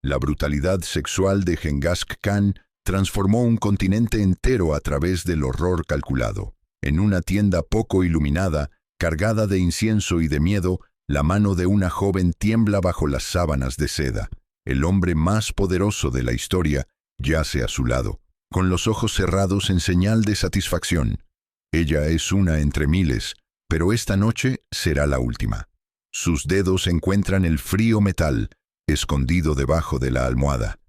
La brutalidad sexual de Genghis Khan transformó un continente entero a través del horror calculado. En una tienda poco iluminada, cargada de incienso y de miedo, la mano de una joven tiembla bajo las sábanas de seda. El hombre más poderoso de la historia yace a su lado, con los ojos cerrados en señal de satisfacción. Ella es una entre miles, pero esta noche será la última. Sus dedos encuentran el frío metal, escondido debajo de la almohada.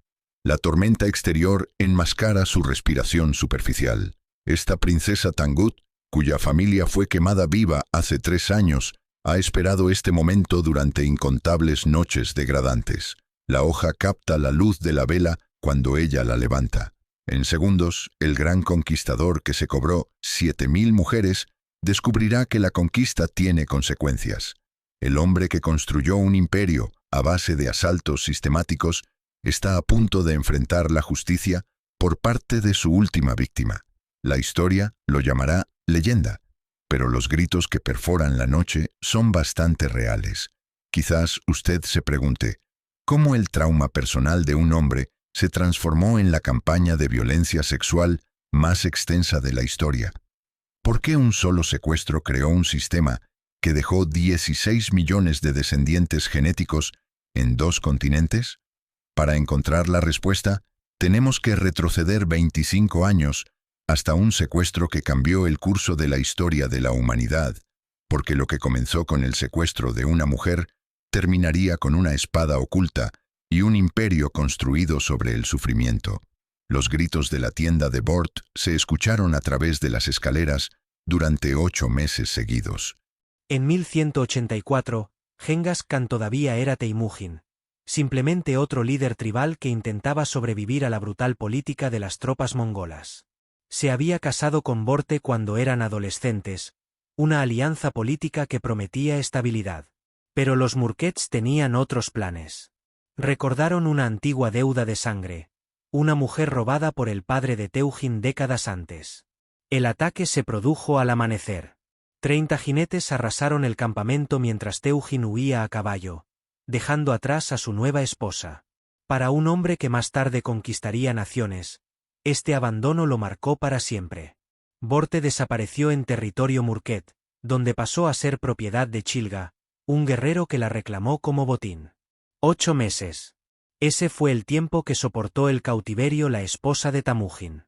La tormenta exterior enmascara su respiración superficial. Esta princesa Tangut, cuya familia fue quemada viva hace 3 años, ha esperado este momento durante incontables noches degradantes. La hoja capta la luz de la vela cuando ella la levanta. En segundos, el gran conquistador que se cobró 7.000 mujeres descubrirá que la conquista tiene consecuencias. El hombre que construyó un imperio a base de asaltos sistemáticos está a punto de enfrentar la justicia por parte de su última víctima. La historia lo llamará leyenda, pero los gritos que perforan la noche son bastante reales. Quizás usted se pregunte, ¿cómo el trauma personal de un hombre se transformó en la campaña de violencia sexual más extensa de la historia? ¿Por qué un solo secuestro creó un sistema que dejó 16 millones de descendientes genéticos en 2 continentes? Para encontrar la respuesta, tenemos que retroceder 25 años hasta un secuestro que cambió el curso de la historia de la humanidad, porque lo que comenzó con el secuestro de una mujer terminaría con una espada oculta y un imperio construido sobre el sufrimiento. Los gritos de la tienda de Bort se escucharon a través de las escaleras durante 8 meses seguidos. En 1184, Genghis Khan todavía era Temujin, simplemente otro líder tribal que intentaba sobrevivir a la brutal política de las tropas mongolas. Se había casado con Borte cuando eran adolescentes, una alianza política que prometía estabilidad. Pero los Murkets tenían otros planes. Recordaron una antigua deuda de sangre, una mujer robada por el padre de Teugin décadas antes. El ataque se produjo al amanecer. 30 jinetes arrasaron el campamento mientras Teugin huía a caballo, dejando atrás a su nueva esposa. Para un hombre que más tarde conquistaría naciones, este abandono lo marcó para siempre. Borte desapareció en territorio Murket, donde pasó a ser propiedad de Chilga, un guerrero que la reclamó como botín. 8 meses. Ese fue el tiempo que soportó el cautiverio la esposa de Temujin.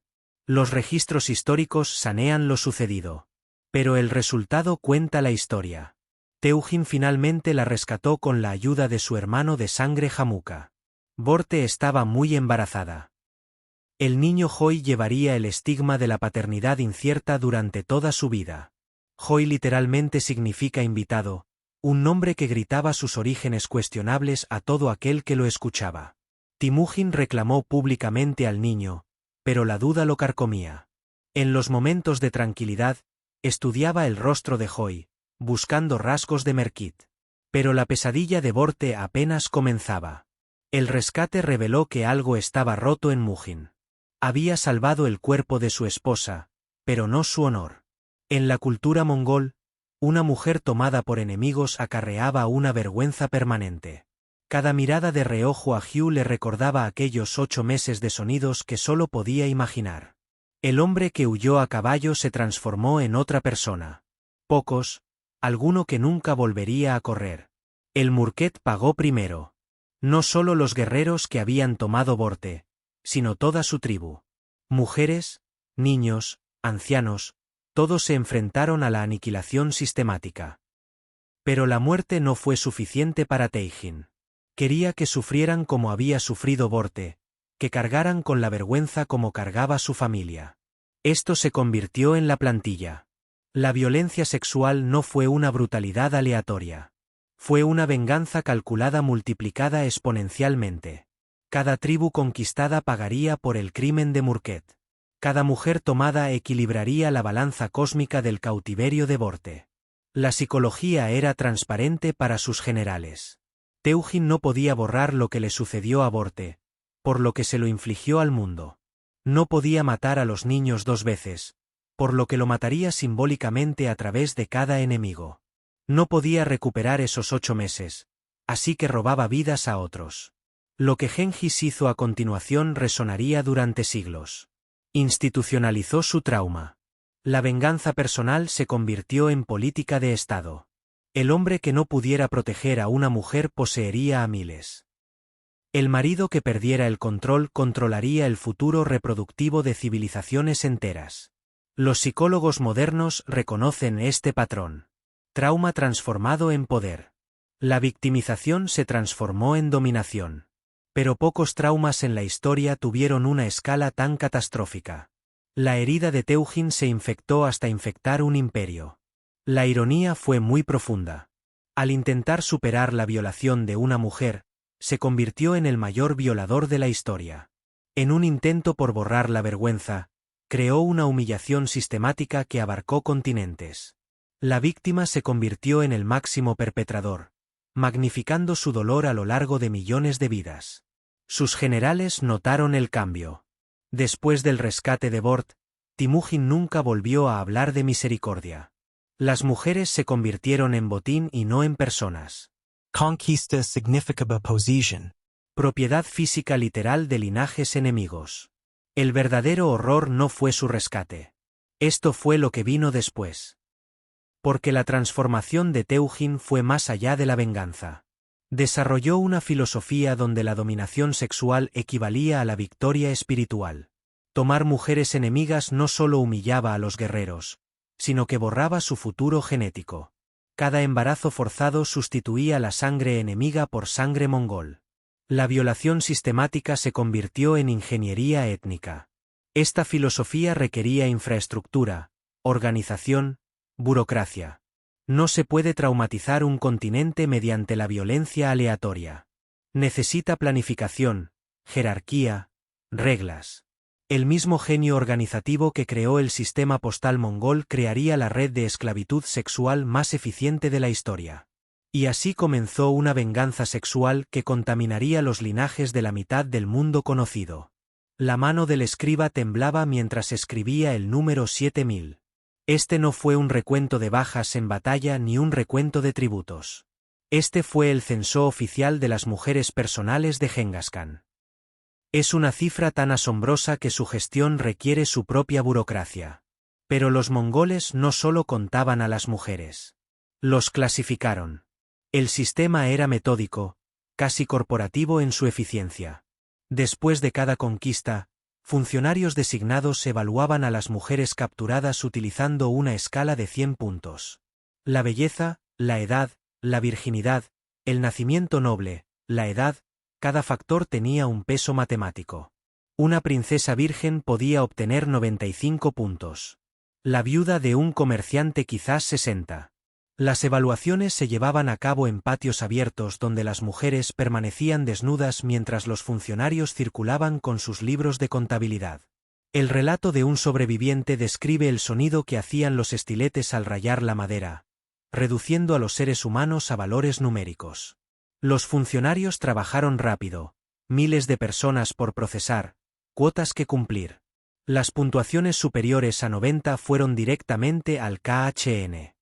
Los registros históricos sanean lo sucedido. Pero el resultado cuenta la historia. Teugin finalmente la rescató con la ayuda de su hermano de sangre Jamuka. Borte estaba muy embarazada. El niño Hoi llevaría el estigma de la paternidad incierta durante toda su vida. Hoi literalmente significa invitado, un nombre que gritaba sus orígenes cuestionables a todo aquel que lo escuchaba. Temujin reclamó públicamente al niño, pero la duda lo carcomía. En los momentos de tranquilidad, estudiaba el rostro de Hoi, buscando rasgos de Merkit. Pero la pesadilla de Borte apenas comenzaba. El rescate reveló que algo estaba roto en Mujin. Había salvado el cuerpo de su esposa, pero no su honor. En la cultura mongol, una mujer tomada por enemigos acarreaba una vergüenza permanente. Cada mirada de reojo a Hugh le recordaba aquellos 8 meses de sonidos que solo podía imaginar. El hombre que huyó a caballo se transformó en otra persona. Pocos, alguno que nunca volvería a correr. El Murket pagó primero. No solo los guerreros que habían tomado Borte, sino toda su tribu. Mujeres, niños, ancianos, todos se enfrentaron a la aniquilación sistemática. Pero la muerte no fue suficiente para Teijin. Quería que sufrieran como había sufrido Borte, que cargaran con la vergüenza como cargaba su familia. Esto se convirtió en la plantilla. La violencia sexual no fue una brutalidad aleatoria. Fue una venganza calculada multiplicada exponencialmente. Cada tribu conquistada pagaría por el crimen de Murket. Cada mujer tomada equilibraría la balanza cósmica del cautiverio de Borte. La psicología era transparente para sus generales. Teugin no podía borrar lo que le sucedió a Borte, por lo que se lo infligió al mundo. No podía matar a los niños 2 veces, por lo que lo mataría simbólicamente a través de cada enemigo. No podía recuperar esos 8 meses, así que robaba vidas a otros. Lo que Genghis hizo a continuación resonaría durante siglos. Institucionalizó su trauma. La venganza personal se convirtió en política de Estado. El hombre que no pudiera proteger a una mujer poseería a miles. El marido que perdiera el control controlaría el futuro reproductivo de civilizaciones enteras. Los psicólogos modernos reconocen este patrón. Trauma transformado en poder. La victimización se transformó en dominación. Pero pocos traumas en la historia tuvieron una escala tan catastrófica. La herida de Teujín se infectó hasta infectar un imperio. La ironía fue muy profunda. Al intentar superar la violación de una mujer, se convirtió en el mayor violador de la historia. En un intento por borrar la vergüenza, creó una humillación sistemática que abarcó continentes. La víctima se convirtió en el máximo perpetrador, magnificando su dolor a lo largo de millones de vidas. Sus generales notaron el cambio. Después del rescate de Bort, Temujin nunca volvió a hablar de misericordia. Las mujeres se convirtieron en botín y no en personas. Conquista significaba posesión. Propiedad física literal de linajes enemigos. El verdadero horror no fue su rescate. Esto fue lo que vino después. Porque la transformación de Teujín fue más allá de la venganza. Desarrolló una filosofía donde la dominación sexual equivalía a la victoria espiritual. Tomar mujeres enemigas no solo humillaba a los guerreros, sino que borraba su futuro genético. Cada embarazo forzado sustituía la sangre enemiga por sangre mongol. La violación sistemática se convirtió en ingeniería étnica. Esta filosofía requería infraestructura, organización, burocracia. No se puede traumatizar un continente mediante la violencia aleatoria. Necesita planificación, jerarquía, reglas. El mismo genio organizativo que creó el sistema postal mongol crearía la red de esclavitud sexual más eficiente de la historia. Y así comenzó una venganza sexual que contaminaría los linajes de la mitad del mundo conocido. La mano del escriba temblaba mientras escribía el número 7000. Este no fue un recuento de bajas en batalla ni un recuento de tributos. Este fue el censo oficial de las mujeres personales de Genghis Khan. Es una cifra tan asombrosa que su gestión requiere su propia burocracia. Pero los mongoles no solo contaban a las mujeres. Los clasificaron. El sistema era metódico, casi corporativo en su eficiencia. Después de cada conquista, funcionarios designados evaluaban a las mujeres capturadas utilizando una escala de 100 puntos. La belleza, la edad, la virginidad, el nacimiento noble, la edad, cada factor tenía un peso matemático. Una princesa virgen podía obtener 95 puntos. La viuda de un comerciante quizás 60. Las evaluaciones se llevaban a cabo en patios abiertos donde las mujeres permanecían desnudas mientras los funcionarios circulaban con sus libros de contabilidad. El relato de un sobreviviente describe el sonido que hacían los estiletes al rayar la madera, reduciendo a los seres humanos a valores numéricos. Los funcionarios trabajaron rápido, miles de personas por procesar, cuotas que cumplir. Las puntuaciones superiores a 90 fueron directamente al KHN.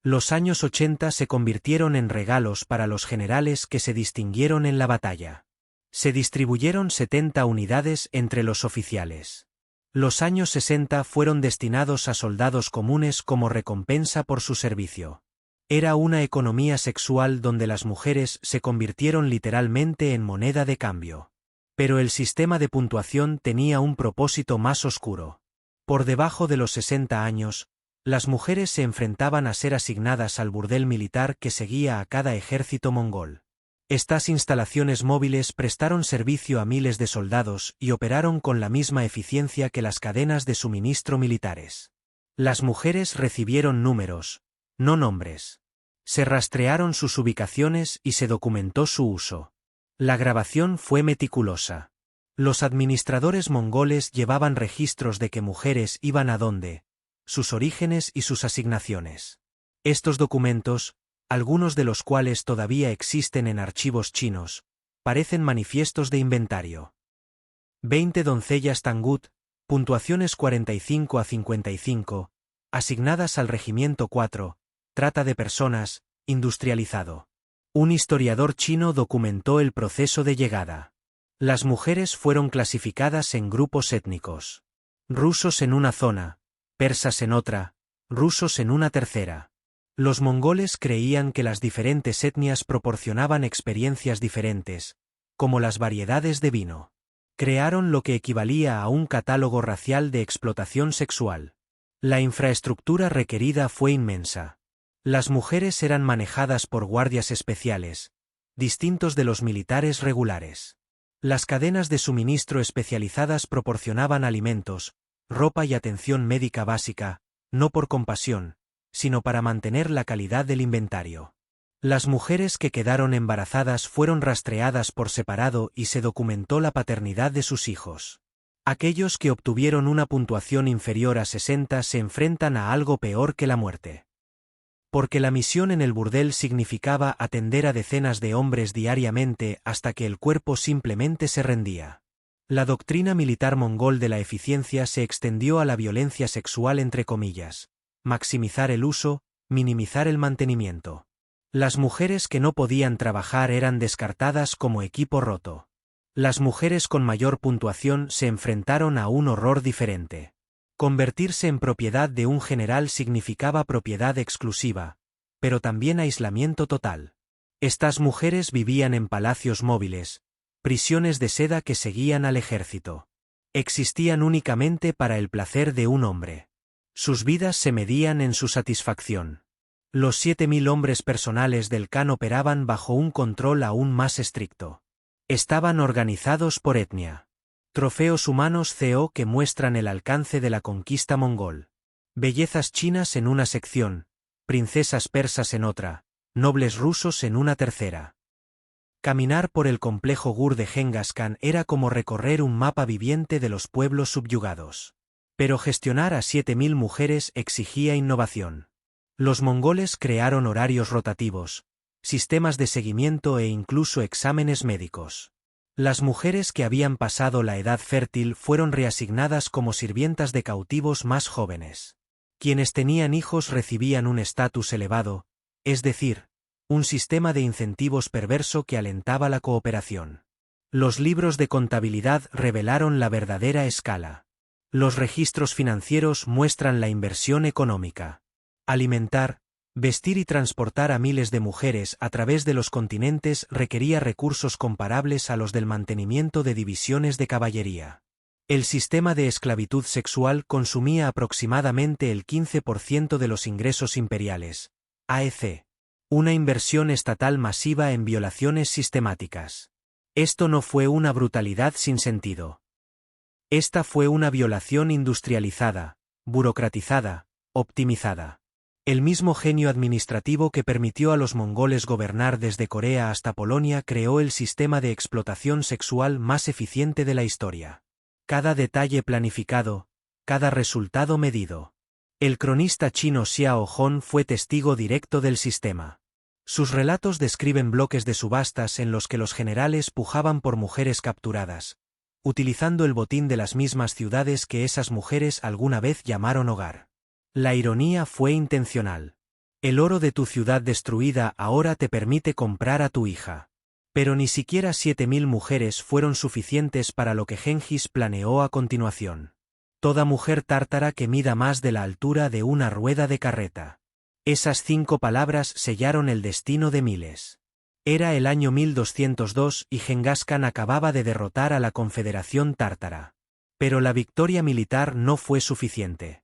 Los años 80 se convirtieron en regalos para los generales que se distinguieron en la batalla. Se distribuyeron 70 unidades entre los oficiales. Los años 60 fueron destinados a soldados comunes como recompensa por su servicio. Era una economía sexual donde las mujeres se convirtieron literalmente en moneda de cambio. Pero el sistema de puntuación tenía un propósito más oscuro. Por debajo de los 60 años, las mujeres se enfrentaban a ser asignadas al burdel militar que seguía a cada ejército mongol. Estas instalaciones móviles prestaron servicio a miles de soldados y operaron con la misma eficiencia que las cadenas de suministro militares. Las mujeres recibieron números, no nombres. Se rastrearon sus ubicaciones y se documentó su uso. La grabación fue meticulosa. Los administradores mongoles llevaban registros de qué mujeres iban a dónde, sus orígenes y sus asignaciones. Estos documentos, algunos de los cuales todavía existen en archivos chinos, parecen manifiestos de inventario. 20 doncellas Tangut, puntuaciones 45 a 55, asignadas al regimiento 4, trata de personas, industrializado. Un historiador chino documentó el proceso de llegada. Las mujeres fueron clasificadas en grupos étnicos. Rusos en una zona, persas en otra, rusos en una tercera. Los mongoles creían que las diferentes etnias proporcionaban experiencias diferentes, como las variedades de vino. Crearon lo que equivalía a un catálogo racial de explotación sexual. La infraestructura requerida fue inmensa. Las mujeres eran manejadas por guardias especiales, distintos de los militares regulares. Las cadenas de suministro especializadas proporcionaban alimentos, ropa y atención médica básica, no por compasión, sino para mantener la calidad del inventario. Las mujeres que quedaron embarazadas fueron rastreadas por separado y se documentó la paternidad de sus hijos. Aquellos que obtuvieron una puntuación inferior a 60 se enfrentan a algo peor que la muerte. Porque la misión en el burdel significaba atender a decenas de hombres diariamente hasta que el cuerpo simplemente se rendía. La doctrina militar mongol de la eficiencia se extendió a la violencia sexual entre comillas, maximizar el uso, minimizar el mantenimiento. Las mujeres que no podían trabajar eran descartadas como equipo roto. Las mujeres con mayor puntuación se enfrentaron a un horror diferente. Convertirse en propiedad de un general significaba propiedad exclusiva, pero también aislamiento total. Estas mujeres vivían en palacios móviles, prisiones de seda que seguían al ejército. Existían únicamente para el placer de un hombre. Sus vidas se medían en su satisfacción. Los 7.000 hombres personales del Khan operaban bajo un control aún más estricto. Estaban organizados por etnia. Trofeos humanos CO que muestran el alcance de la conquista mongol. Bellezas chinas en una sección, princesas persas en otra, nobles rusos en una tercera. Caminar por el complejo Gur de Genghis Khan era como recorrer un mapa viviente de los pueblos subyugados. Pero gestionar a 7.000 mujeres exigía innovación. Los mongoles crearon horarios rotativos, sistemas de seguimiento e incluso exámenes médicos. Las mujeres que habían pasado la edad fértil fueron reasignadas como sirvientas de cautivos más jóvenes. Quienes tenían hijos recibían un estatus elevado, es decir, un sistema de incentivos perverso que alentaba la cooperación. Los libros de contabilidad revelaron la verdadera escala. Los registros financieros muestran la inversión económica. Alimentar, vestir y transportar a miles de mujeres a través de los continentes requería recursos comparables a los del mantenimiento de divisiones de caballería. El sistema de esclavitud sexual consumía aproximadamente el 15% de los ingresos imperiales. AEC. Una inversión estatal masiva en violaciones sistemáticas. Esto no fue una brutalidad sin sentido. Esta fue una violación industrializada, burocratizada, optimizada. El mismo genio administrativo que permitió a los mongoles gobernar desde Corea hasta Polonia creó el sistema de explotación sexual más eficiente de la historia. Cada detalle planificado, cada resultado medido. El cronista chino Xiao Hong fue testigo directo del sistema. Sus relatos describen bloques de subastas en los que los generales pujaban por mujeres capturadas, utilizando el botín de las mismas ciudades que esas mujeres alguna vez llamaron hogar. La ironía fue intencional. El oro de tu ciudad destruida ahora te permite comprar a tu hija. Pero ni siquiera 7.000 mujeres fueron suficientes para lo que Genghis planeó a continuación. Toda mujer tártara que mida más de la altura de una rueda de carreta. Esas 5 palabras sellaron el destino de miles. Era el año 1202 y Genghis Khan acababa de derrotar a la Confederación Tártara. Pero la victoria militar no fue suficiente.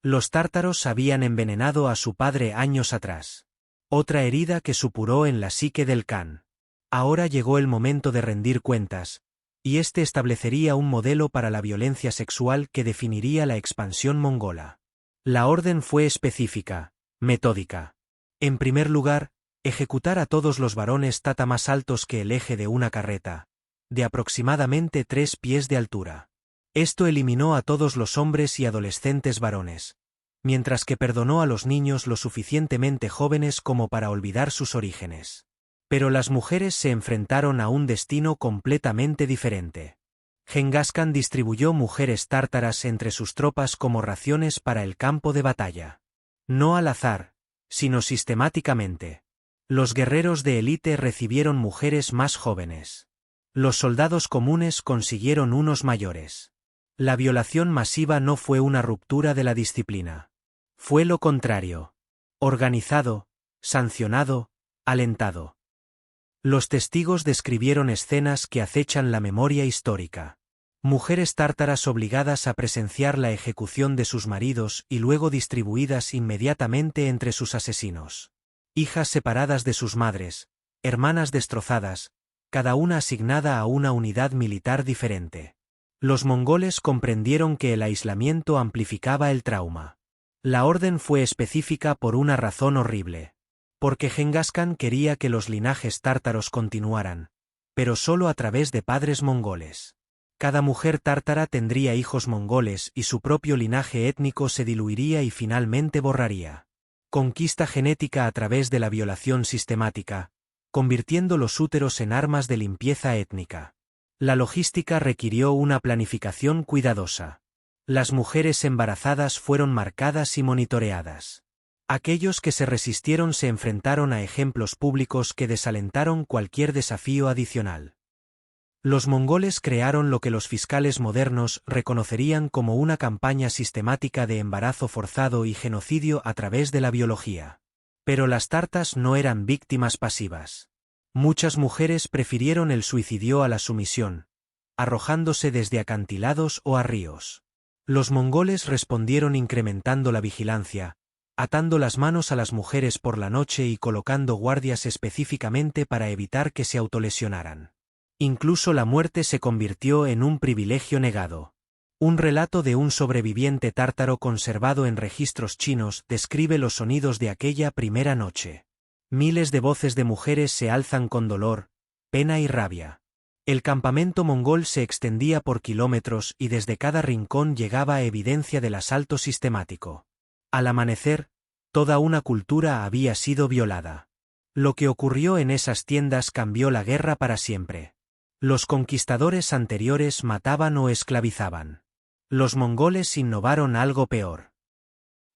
Los tártaros habían envenenado a su padre años atrás. Otra herida que supuró en la psique del Khan. Ahora llegó el momento de rendir cuentas, y este establecería un modelo para la violencia sexual que definiría la expansión mongola. La orden fue específica, metódica. En primer lugar, ejecutar a todos los varones tata más altos que el eje de una carreta, de aproximadamente 3 pies de altura. Esto eliminó a todos los hombres y adolescentes varones, mientras que perdonó a los niños lo suficientemente jóvenes como para olvidar sus orígenes. Pero las mujeres se enfrentaron a un destino completamente diferente. Genghis Khan distribuyó mujeres tártaras entre sus tropas como raciones para el campo de batalla. No al azar, sino sistemáticamente. Los guerreros de élite recibieron mujeres más jóvenes. Los soldados comunes consiguieron unos mayores. La violación masiva no fue una ruptura de la disciplina. Fue lo contrario. Organizado, sancionado, alentado. Los testigos describieron escenas que acechan la memoria histórica. Mujeres tártaras obligadas a presenciar la ejecución de sus maridos y luego distribuidas inmediatamente entre sus asesinos. Hijas separadas de sus madres, hermanas destrozadas, cada una asignada a una unidad militar diferente. Los mongoles comprendieron que el aislamiento amplificaba el trauma. La orden fue específica por una razón horrible. Porque Genghis Khan quería que los linajes tártaros continuaran, pero solo a través de padres mongoles. Cada mujer tártara tendría hijos mongoles y su propio linaje étnico se diluiría y finalmente borraría. Conquista genética a través de la violación sistemática, convirtiendo los úteros en armas de limpieza étnica. La logística requirió una planificación cuidadosa. Las mujeres embarazadas fueron marcadas y monitoreadas. Aquellos que se resistieron se enfrentaron a ejemplos públicos que desalentaron cualquier desafío adicional. Los mongoles crearon lo que los fiscales modernos reconocerían como una campaña sistemática de embarazo forzado y genocidio a través de la biología. Pero las tartas no eran víctimas pasivas. Muchas mujeres prefirieron el suicidio a la sumisión, arrojándose desde acantilados o a ríos. Los mongoles respondieron incrementando la vigilancia, atando las manos a las mujeres por la noche y colocando guardias específicamente para evitar que se autolesionaran. Incluso la muerte se convirtió en un privilegio negado. Un relato de un sobreviviente tártaro conservado en registros chinos describe los sonidos de aquella primera noche. Miles de voces de mujeres se alzan con dolor, pena y rabia. El campamento mongol se extendía por kilómetros y desde cada rincón llegaba evidencia del asalto sistemático. Al amanecer, toda una cultura había sido violada. Lo que ocurrió en esas tiendas cambió la guerra para siempre. Los conquistadores anteriores mataban o esclavizaban. Los mongoles innovaron algo peor.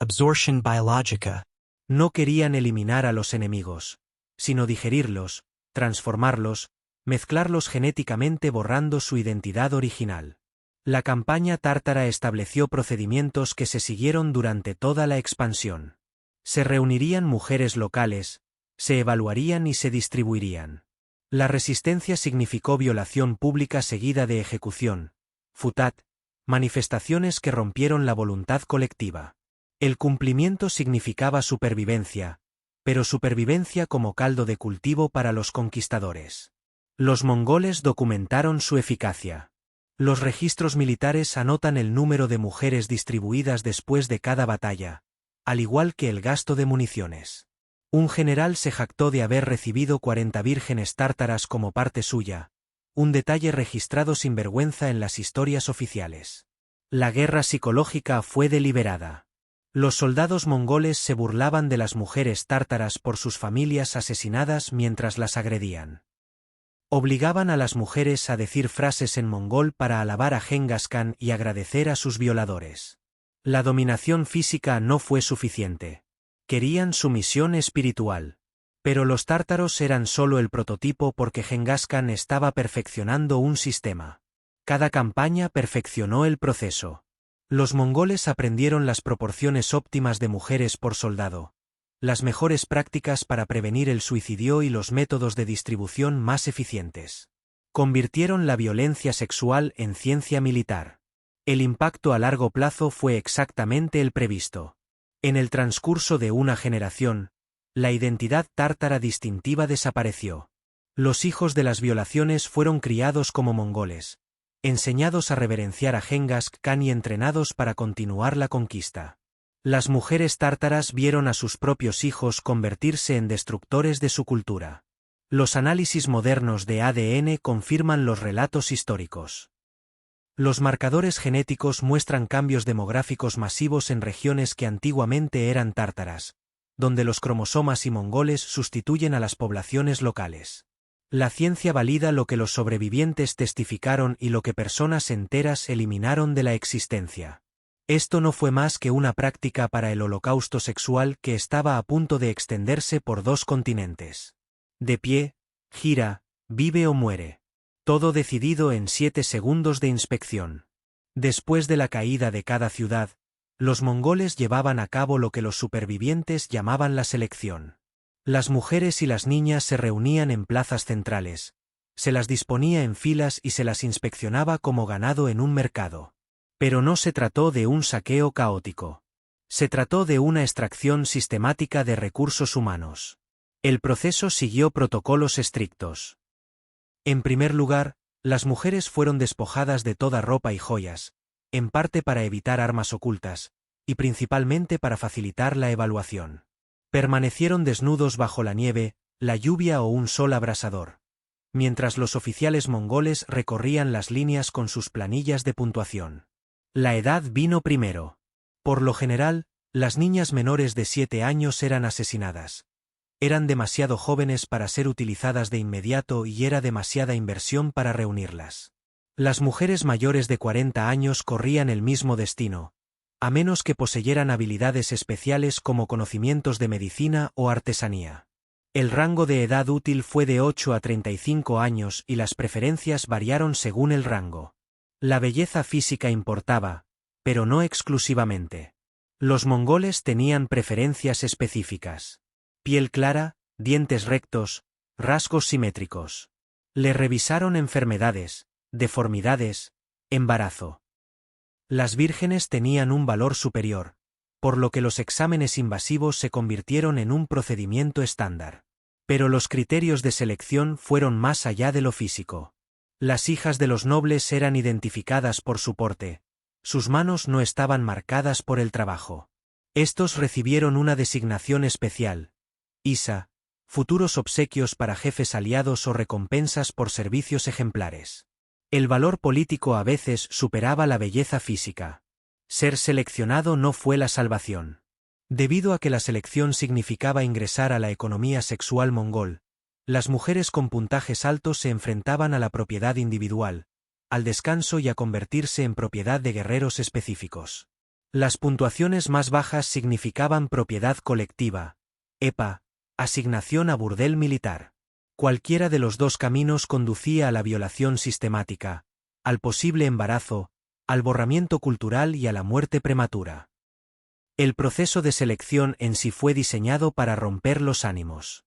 Absorption biologica. No querían eliminar a los enemigos, sino digerirlos, transformarlos, mezclarlos genéticamente borrando su identidad original. La campaña tártara estableció procedimientos que se siguieron durante toda la expansión. Se reunirían mujeres locales, se evaluarían y se distribuirían. La resistencia significó violación pública seguida de ejecución, futat, manifestaciones que rompieron la voluntad colectiva. El cumplimiento significaba supervivencia, pero supervivencia como caldo de cultivo para los conquistadores. Los mongoles documentaron su eficacia. Los registros militares anotan el número de mujeres distribuidas después de cada batalla, al igual que el gasto de municiones. Un general se jactó de haber recibido 40 vírgenes tártaras como parte suya, un detalle registrado sin vergüenza en las historias oficiales. La guerra psicológica fue deliberada. Los soldados mongoles se burlaban de las mujeres tártaras por sus familias asesinadas mientras las agredían. Obligaban a las mujeres a decir frases en mongol para alabar a Genghis Khan y agradecer a sus violadores. La dominación física no fue suficiente. Querían sumisión espiritual. Pero los tártaros eran solo el prototipo porque Genghis Khan estaba perfeccionando un sistema. Cada campaña perfeccionó el proceso. Los mongoles aprendieron las proporciones óptimas de mujeres por soldado, las mejores prácticas para prevenir el suicidio y los métodos de distribución más eficientes. Convirtieron la violencia sexual en ciencia militar. El impacto a largo plazo fue exactamente el previsto. En el transcurso de una generación, la identidad tártara distintiva desapareció. Los hijos de las violaciones fueron criados como mongoles, enseñados a reverenciar a Genghis Khan y entrenados para continuar la conquista. Las mujeres tártaras vieron a sus propios hijos convertirse en destructores de su cultura. Los análisis modernos de ADN confirman los relatos históricos. Los marcadores genéticos muestran cambios demográficos masivos en regiones que antiguamente eran tártaras, donde los cromosomas y mongoles sustituyen a las poblaciones locales. La ciencia valida lo que los sobrevivientes testificaron y lo que personas enteras eliminaron de la existencia. Esto no fue más que una práctica para el holocausto sexual que estaba a punto de extenderse por 2 continentes. De pie, gira, vive o muere. Todo decidido en 7 segundos de inspección. Después de la caída de cada ciudad, los mongoles llevaban a cabo lo que los supervivientes llamaban la selección. Las mujeres y las niñas se reunían en plazas centrales, se las disponía en filas y se las inspeccionaba como ganado en un mercado. Pero no se trató de un saqueo caótico. Se trató de una extracción sistemática de recursos humanos. El proceso siguió protocolos estrictos. En primer lugar, las mujeres fueron despojadas de toda ropa y joyas, en parte para evitar armas ocultas, y principalmente para facilitar la evaluación. Permanecieron desnudos bajo la nieve, la lluvia o un sol abrasador, mientras los oficiales mongoles recorrían las líneas con sus planillas de puntuación. La edad vino primero. Por lo general, las niñas menores de 7 años eran asesinadas. Eran demasiado jóvenes para ser utilizadas de inmediato y era demasiada inversión para reunirlas. Las mujeres mayores de 40 años corrían el mismo destino, a menos que poseyeran habilidades especiales como conocimientos de medicina o artesanía. El rango de edad útil fue de 8 a 35 años y las preferencias variaron según el rango. La belleza física importaba, pero no exclusivamente. Los mongoles tenían preferencias específicas. Piel clara, dientes rectos, rasgos simétricos. Le revisaron enfermedades, deformidades, embarazo. Las vírgenes tenían un valor superior, por lo que los exámenes invasivos se convirtieron en un procedimiento estándar. Pero los criterios de selección fueron más allá de lo físico. Las hijas de los nobles eran identificadas por su porte. Sus manos no estaban marcadas por el trabajo. Estos recibieron una designación especial, Isa, futuros obsequios para jefes aliados o recompensas por servicios ejemplares. El valor político a veces superaba la belleza física. Ser seleccionado no fue la salvación. Debido a que la selección significaba ingresar a la economía sexual mongol, las mujeres con puntajes altos se enfrentaban a la propiedad individual, al descanso y a convertirse en propiedad de guerreros específicos. Las puntuaciones más bajas significaban propiedad colectiva, EPA, asignación a burdel militar. Cualquiera de los 2 caminos conducía a la violación sistemática, al posible embarazo, al borramiento cultural y a la muerte prematura. El proceso de selección en sí fue diseñado para romper los ánimos.